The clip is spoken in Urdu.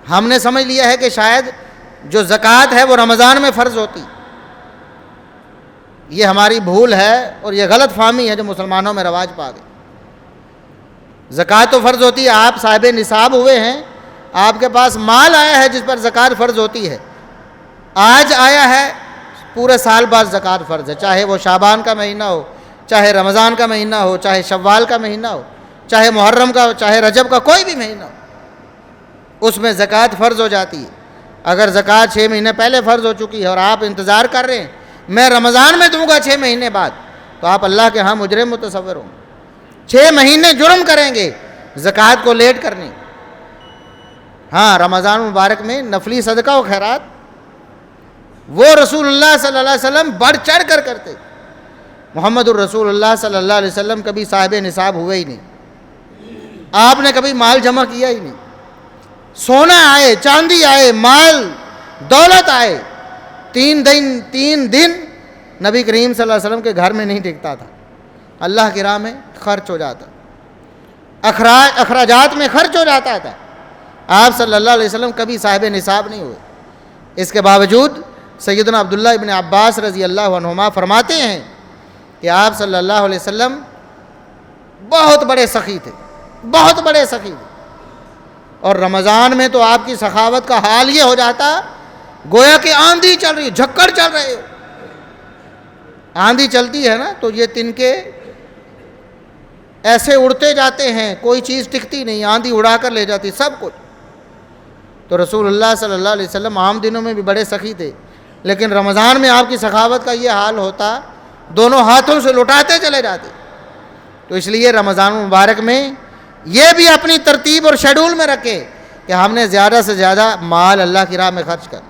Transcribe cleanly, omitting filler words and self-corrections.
ہم نے سمجھ لیا ہے کہ شاید جو زکوٰۃ ہے وہ رمضان میں فرض ہوتی، یہ ہماری بھول ہے اور یہ غلط فہمی ہے جو مسلمانوں میں رواج پا گئی۔ زکوٰۃ تو فرض ہوتی ہے، آپ صاحب نصاب ہوئے ہیں، آپ کے پاس مال آیا ہے جس پر زکوٰۃ فرض ہوتی ہے، آج آیا ہے، پورے سال بعد زکوٰۃ فرض ہے، چاہے وہ شعبان کا مہینہ ہو، چاہے رمضان کا مہینہ ہو، چاہے شوال کا مہینہ ہو، چاہے محرم کا ہو، چاہے رجب کا کوئی بھی مہینہ ہو، اس میں زکوٰۃ فرض ہو جاتی ہے۔ اگر زکوٰۃ 6 مہینے پہلے فرض ہو چکی ہے اور آپ انتظار کر رہے ہیں میں رمضان میں دوں گا 6 مہینے بعد، تو آپ اللہ کے ہاں مجرم متصور ہوں۔ 6 مہینے جرم کریں گے زکوٰۃ کو لیٹ کرنی۔ ہاں، رمضان مبارک میں نفلی صدقہ و خیرات وہ رسول اللہ صلی اللہ علیہ وسلم بڑھ چڑھ کر کرتے۔ محمد الرسول اللہ صلی اللہ علیہ وسلم کبھی صاحب نصاب ہوئے ہی نہیں، آپ نے کبھی مال جمع کیا ہی نہیں۔ سونا آئے، چاندی آئے، مال دولت آئے، 3 دن نبی کریم صلی اللہ علیہ وسلم کے گھر میں نہیں ٹکتا تھا، اللہ کی راہ میں خرچ ہو جاتا، اخراجات میں خرچ ہو جاتا تھا۔ آپ صلی اللہ علیہ وسلم کبھی صاحب نصاب نہیں ہوئے۔ اس کے باوجود سیدنا عبداللہ ابن عباس رضی اللہ عنہما فرماتے ہیں کہ آپ صلی اللہ علیہ وسلم بہت بڑے سخی تھے، بہت بڑے سخی تھے، اور رمضان میں تو آپ کی سخاوت کا حال یہ ہو جاتا گویا کہ آندھی چل رہی ہے، جھکڑ چل رہے ہو۔ آندھی چلتی ہے نا تو یہ تنکے ایسے اڑتے جاتے ہیں، کوئی چیز ٹکتی نہیں، آندھی اڑا کر لے جاتی سب کچھ۔ تو رسول اللہ صلی اللہ علیہ وسلم عام دنوں میں بھی بڑے سخی تھے، لیکن رمضان میں آپ کی سخاوت کا یہ حال ہوتا، دونوں ہاتھوں سے لٹاتے چلے جاتے۔ تو اس لیے رمضان مبارک میں یہ بھی اپنی ترتیب اور شیڈول میں رکھے کہ ہم نے زیادہ سے زیادہ مال اللہ کی راہ میں خرچ کر